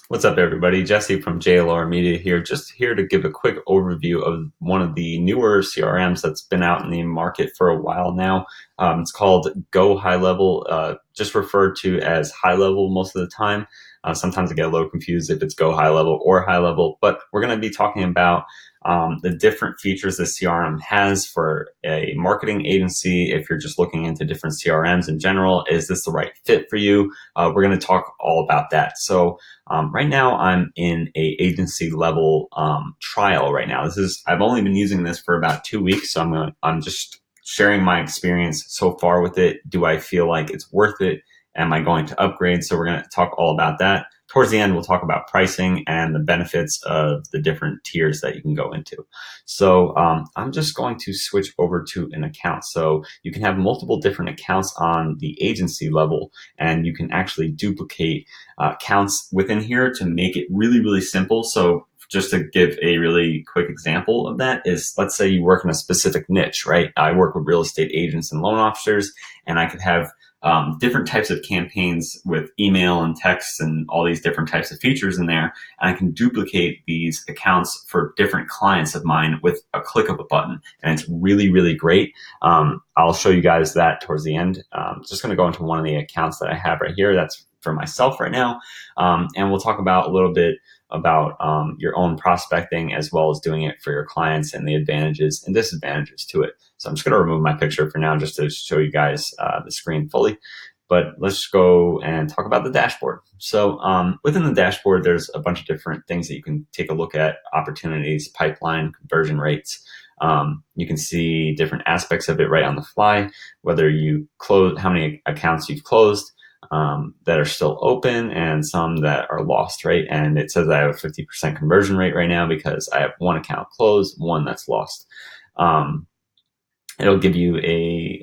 What's up, everybody? Jesse from JLR Media here, just here to give a quick overview of one of the newer CRMs that's been out in the market for a while now. It's called Go High Level, just referred to as High Level most of the time. Sometimes I get a little confused if it's Go High Level or High Level, but we're going to be talking about the different features the CRM has for a marketing agency. If you're just looking into different CRMs in general, is this the right fit for you? We're going to talk all about that. So right now, I'm in a agency level trial right now. I've only been using this for about 2 weeks, so I'm just sharing my experience so far with it. Do I feel like it's worth it? Am I going to upgrade? So we're going to talk all about that. Towards the end, we'll talk about pricing and the benefits of the different tiers that you can go into. So I'm just going to switch over to an account. So you can have multiple different accounts on the agency level, and you can actually duplicate accounts within here to make it really, really simple. So just to give a really quick example of that is, let's say you work in a specific niche, right? I work with real estate agents and loan officers, and I could have different types of campaigns with email and text and all these different types of features in there. And I can duplicate these accounts for different clients of mine with a click of a button. And it's really, really great. I'll show you guys that towards the end. Just going to go into one of the accounts that I have right here. That's for myself right now. And we'll talk about a little bit about your own prospecting as well as doing it for your clients and the advantages and disadvantages to it. So I'm just going to remove my picture for now just to show you guys the screen fully. But let's go and talk about the dashboard. So within the dashboard, there's a bunch of different things that you can take a look at: opportunities, pipeline, conversion rates. You can see different aspects of it right on the fly, whether you close, how many accounts you've closed, that are still open, and some that are lost, right? And it says I have a 50% conversion rate right now because I have one account closed, one that's lost. It'll give you a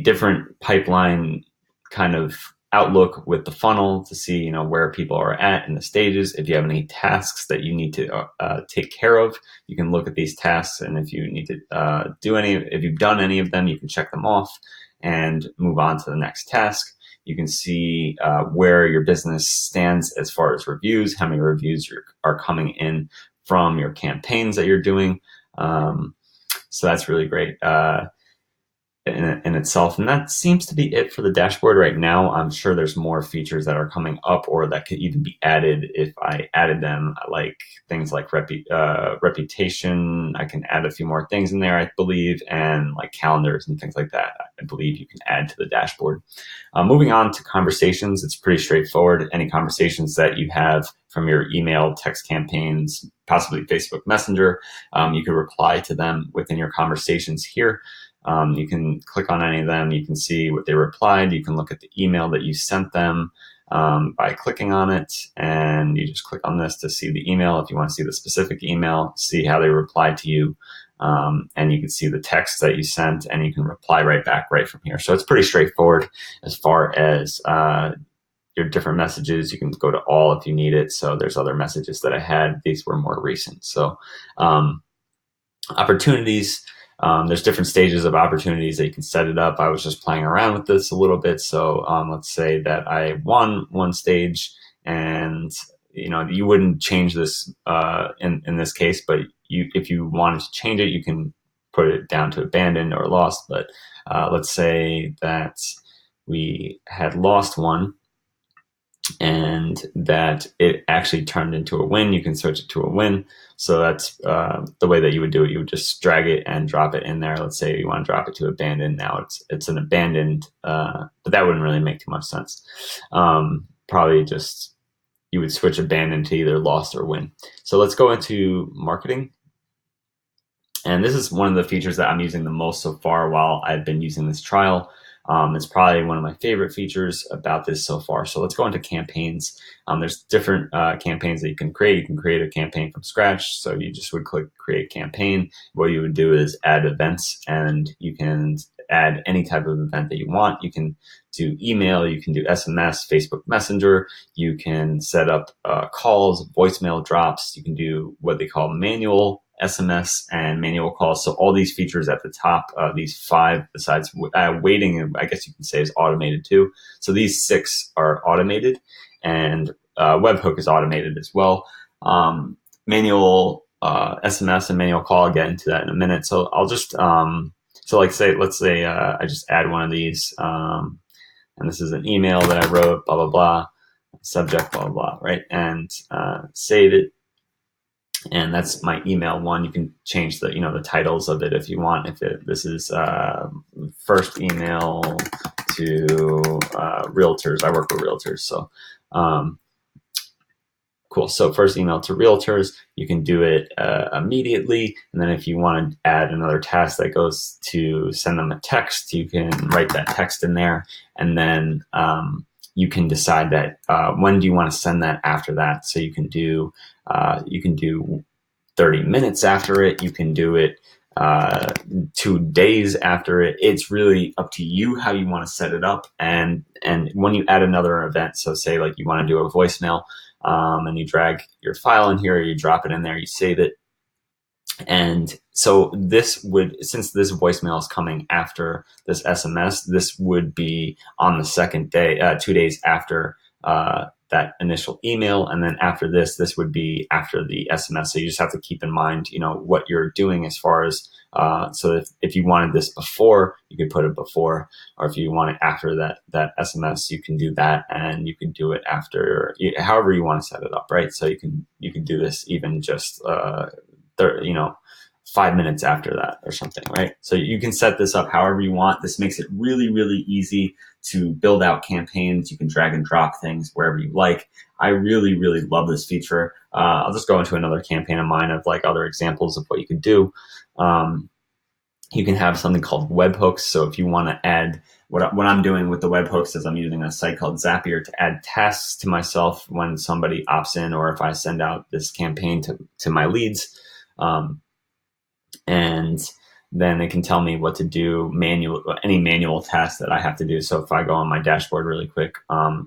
different pipeline kind of outlook with the funnel to see, where people are at in the stages. If you have any tasks that you need to take care of, you can look at these tasks, and if you need to if you've done any of them, you can check them off and move on to the next task. You can see where your business stands as far as reviews, how many reviews are coming in from your campaigns that you're doing. So that's really great in itself. And that seems to be it for the dashboard right now. I'm sure there's more features that are coming up or that could even be added if I added them, like things like reputation. I can add a few more things in there, I believe, and like calendars and things like that, I believe you can add to the dashboard. Moving on to conversations, it's pretty straightforward. Any conversations that you have from your email, text campaigns, possibly Facebook Messenger, you can reply to them within your conversations here. You can click on any of them. You can see what they replied. You can look at the email that you sent them by clicking on it. And you just click on this to see the email. If you want to see the specific email, see how they replied to you. And you can see the text that you sent, and you can reply right back right from here. So it's pretty straightforward as far as your different messages. You can go to all if you need it. So there's other messages that I had. These were more recent. So opportunities. There's different stages of opportunities that you can set it up. I was just playing around with this a little bit. So let's say that I won one stage, and you wouldn't change this in this case, but if you wanted to change it, you can put it down to abandoned or lost. But let's say that we had lost one, and that it actually turned into a win. You can switch it to a win. So that's the way that you would do it. You would just drag it and drop it in there. Let's say you want to drop it to abandoned. Now it's an abandoned, but that wouldn't really make too much sense. Probably just you would switch abandoned to either lost or win. So let's go into marketing. And this is one of the features that I'm using the most so far while I've been using this trial. It's probably one of my favorite features about this so far. So let's go into campaigns. There's different campaigns that you can create. You can create a campaign from scratch. So you just would click create campaign. What you would do is add events, and you can add any type of event that you want. You can do email, you can do SMS, Facebook Messenger. You can set up calls, voicemail drops. You can do what they call manual SMS and manual calls. So all these features at the top, these 5, besides waiting, I guess you can say is automated too. So these 6 are automated, and webhook is automated as well. Manual SMS and manual call, I'll get into that in a minute. So I'll just, let's say I just add one of these, and this is an email that I wrote, blah, blah, blah, subject, blah, blah, blah, right? And save it. And that's my email one. You can change the, the titles of it if you want. This is first email to realtors. I work with realtors, so cool. So first email to realtors, you can do it immediately. And then if you want to add another task that goes to send them a text, you can write that text in there. And then you can decide that when do you want to send that after that. So you can do 30 minutes after it. You can do it 2 days after it. It's really up to you how you want to set it up. And when you add another event, so say like you want to do a voicemail, and you drag your file in here, or you drop it in there, you save it. And so since this voicemail is coming after this SMS, this would be on the second day, 2 days after that initial email. And then after this would be after the SMS. So you just have to keep in mind, what you're doing as far as, so if you wanted this before, you could put it before, or if you want it after that SMS, you can do that, and you can do it after, however you want to set it up, right? So you can do this even just, 5 minutes after that or something, right? So you can set this up however you want. This makes it really, really easy to build out campaigns. You can drag and drop things wherever you like. I really, really love this feature. I'll just go into another campaign of mine of like other examples of what you can do. You can have something called webhooks. So if you want to add, what I'm doing with the webhooks is I'm using a site called Zapier to add tasks to myself when somebody opts in, or if I send out this campaign to my leads. And then it can tell me what to do, any manual tasks that I have to do. So if I go on my dashboard really quick,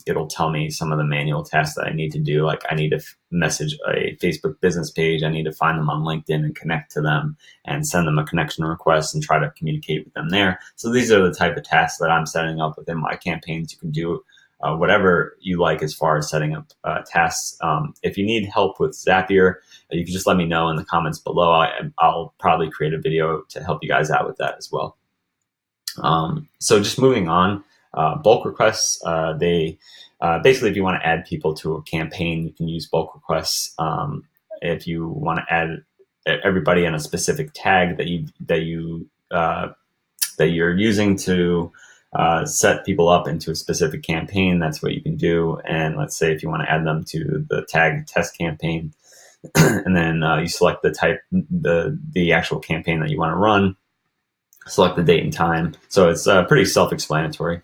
it'll tell me some of the manual tasks that I need to do. Like I need to message a Facebook business page. I need to find them on LinkedIn and connect to them and send them a connection request and try to communicate with them there. So these are the type of tasks that I'm setting up within my campaigns. You can do whatever you like as far as setting up tasks. If you need help with Zapier, you can just let me know in the comments below. I'll probably create a video to help you guys out with that as well. So just moving on, bulk requests, they basically, if you want to add people to a campaign, you can use bulk requests. If you want to add everybody in a specific tag that you're using to set people up into a specific campaign, that's what you can do. And let's say if you want to add them to the tag test campaign, and then you select the type, the actual campaign that you want to run, select the date and time. So it's pretty self-explanatory.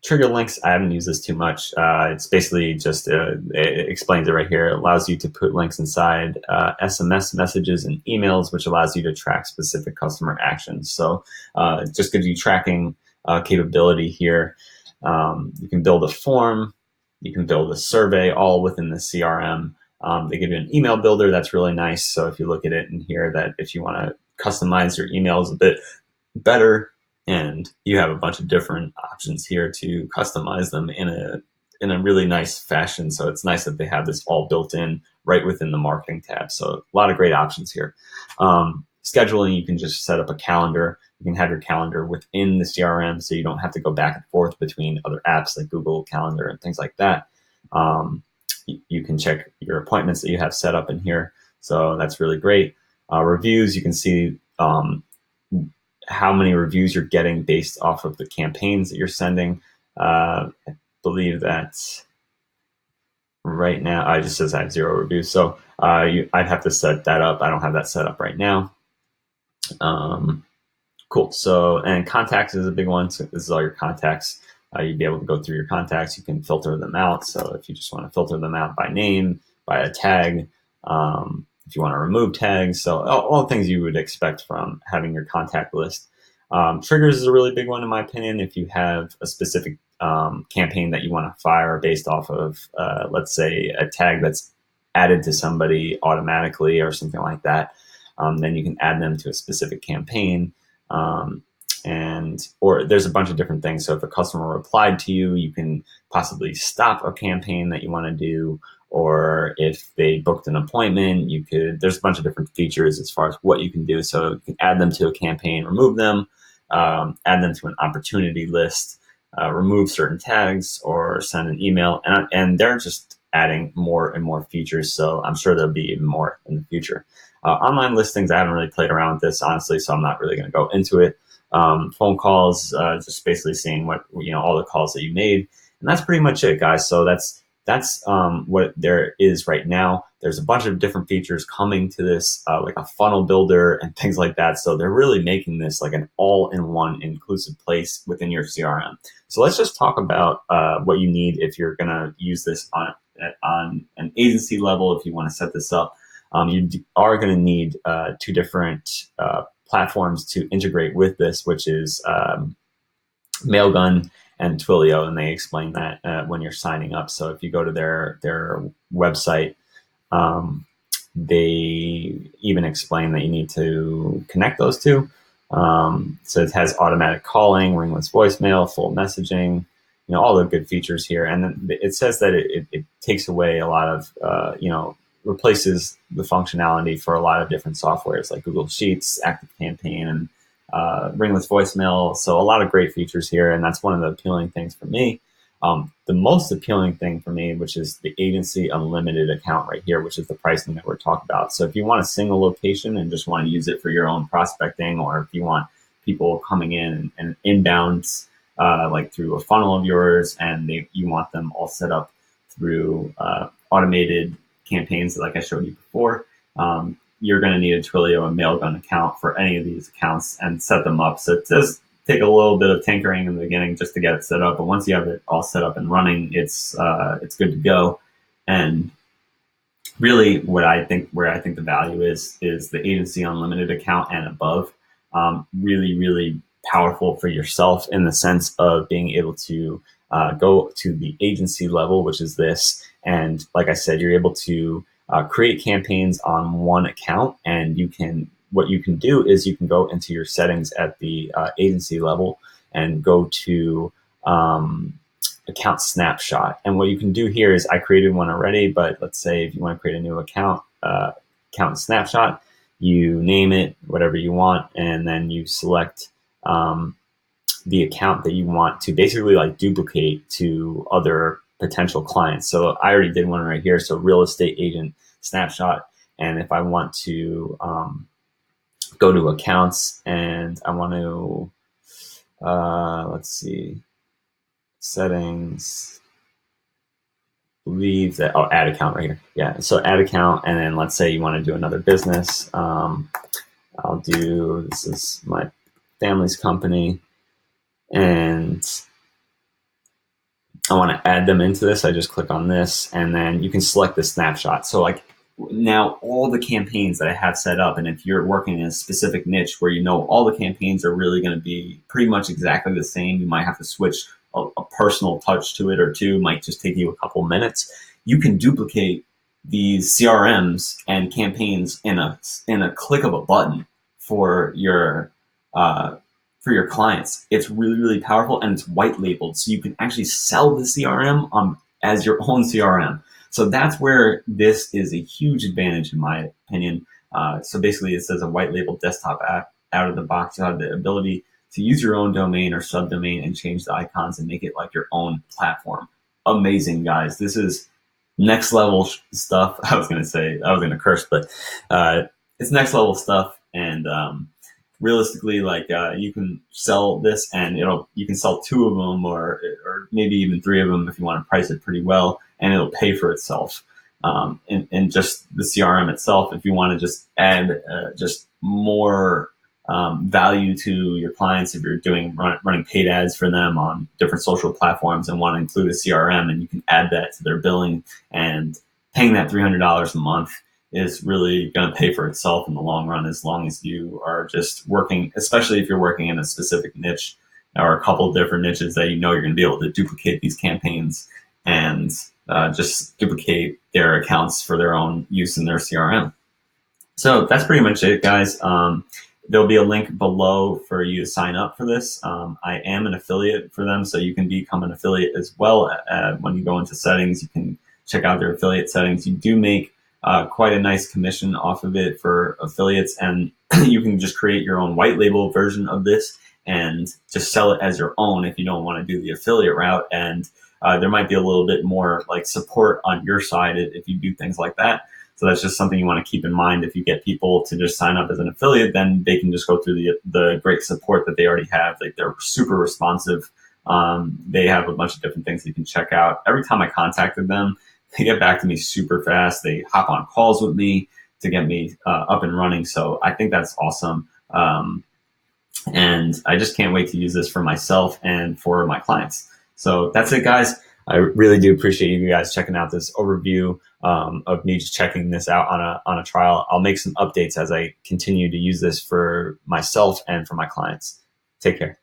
Trigger links, I haven't used this too much. It's basically just, it explains it right here. It allows you to put links inside SMS messages and emails, which allows you to track specific customer actions. So it just gives you tracking capability here. You can build a form, you can build a survey, all within the CRM. They give you an email builder that's really nice. So if you look at it in here, that if you want to customize your emails a bit better, and you have a bunch of different options here to customize them in a really nice fashion. So it's nice that they have this all built in right within the marketing tab. So a lot of great options here. Scheduling, you can just set up a calendar. You can have your calendar within the CRM, so you don't have to go back and forth between other apps like Google Calendar and things like that. You can check your appointments that you have set up in here. So that's really great. Reviews, you can see how many reviews you're getting based off of the campaigns that you're sending. I believe that right now, I just says I have 0 reviews. So I'd have to set that up. I don't have that set up right now. Cool. So, and contacts is a big one. So this is all your contacts. You'd be able to go through your contacts. You can filter them out. So if you just want to filter them out by name, by a tag, if you want to remove tags, so all the things you would expect from having your contact list. Triggers is a really big one in my opinion. If you have a specific campaign that you want to fire based off of, let's say, a tag that's added to somebody automatically or something like that, then you can add them to a specific campaign. and or there's a bunch of different things. So if a customer replied to you, you can possibly stop a campaign that you want to do, or if they booked an appointment, you could. There's a bunch of different features as far as what you can do. So you can add them to a campaign, remove them, add them to an opportunity list, remove certain tags, or send an email, and they're just adding more and more features. So I'm sure there'll be even more in the future. Online listings, I haven't really played around with this, honestly, so I'm not really going to go into it. Phone calls, just basically seeing what, all the calls that you made. And that's pretty much it, guys. So that's what there is right now. There's a bunch of different features coming to this, like a funnel builder and things like that. So they're really making this like an all-in-one inclusive place within your CRM. So let's just talk about what you need if you're going to use this on an agency level. If you want to set this up, you are going to need two different platforms to integrate with this, which is Mailgun and Twilio, and they explain that when you're signing up. So if you go to their website, they even explain that you need to connect those two. So it has automatic calling, ringless voicemail, full messaging, all the good features here. And then it says that it takes away a lot of, replaces the functionality for a lot of different softwares like Google Sheets, ActiveCampaign, and ringless voicemail. So a lot of great features here, and that's one of the appealing things for me. The most appealing thing for me, which is the agency unlimited account right here, which is the pricing that we're talking about. So if you want a single location and just want to use it for your own prospecting, or if you want people coming in and inbounds, like through a funnel of yours, and you want them all set up through automated campaigns like I showed you before, you're going to need a Twilio and Mailgun account for any of these accounts and set them up. So it does take a little bit of tinkering in the beginning just to get it set up, but once you have it all set up and running, it's good to go. And really, where I think the value is the agency unlimited account and above. Really, really powerful for yourself in the sense of being able to go to the agency level, which is this. And like I said, you're able to create campaigns on one account, and what you can do is you can go into your settings at the agency level and go to account snapshot. And what you can do here is, I created one already, but let's say if you want to create a new account snapshot, you name it whatever you want, and then you select the account that you want to basically like duplicate to other potential clients. So I already did one right here. So real estate agent snapshot. And if I want to go to accounts and I want to, let's see, settings, believe that, add account right here. Yeah. So add account. And then let's say you want to do another business. This is my family's company, and I want to add them into this. I just click on this, and then you can select the snapshot. So like now all the campaigns that I have set up, and if you're working in a specific niche where all the campaigns are really going to be pretty much exactly the same, you might have to switch a personal touch to it or two, might just take you a couple minutes. You can duplicate these CRMs and campaigns in a click of a button for your clients. It's really, really powerful, and it's white labeled, so you can actually sell the CRM as your own CRM. So that's where this is a huge advantage, in my opinion. So basically, it says a white label desktop app out of the box. You have the ability to use your own domain or subdomain and change the icons and make it like your own platform. Amazing, guys. This is next level stuff. I was going to curse, but it's next level stuff. And realistically, like you can sell this, and you can sell two of them or maybe even three of them if you want to price it pretty well, and it'll pay for itself. And just the CRM itself, if you want to just add just more value to your clients, if you're running paid ads for them on different social platforms and want to include a CRM, and you can add that to their billing, and paying that $300 a month is really going to pay for itself in the long run, as long as you are just working, especially if you're working in a specific niche or a couple of different niches that you're going to be able to duplicate these campaigns and just duplicate their accounts for their own use in their CRM. So that's pretty much it, guys. There'll be a link below for you to sign up for this. I am an affiliate for them, so you can become an affiliate as well. When you go into settings, you can check out their affiliate settings. You do make quite a nice commission off of it for affiliates, and you can just create your own white label version of this and just sell it as your own if you don't want to do the affiliate route. And there might be a little bit more like support on your side if you do things like that. So that's just something you want to keep in mind. If you get people to just sign up as an affiliate, then they can just go through the great support that they already have. Like, they're super responsive. They have a bunch of different things you can check out. Every time I contacted them, they get back to me super fast. They hop on calls with me to get me up and running. So I think that's awesome. And I just can't wait to use this for myself and for my clients. So that's it, guys. I really do appreciate you guys checking out this overview of me just checking this out on a trial. I'll make some updates as I continue to use this for myself and for my clients. Take care.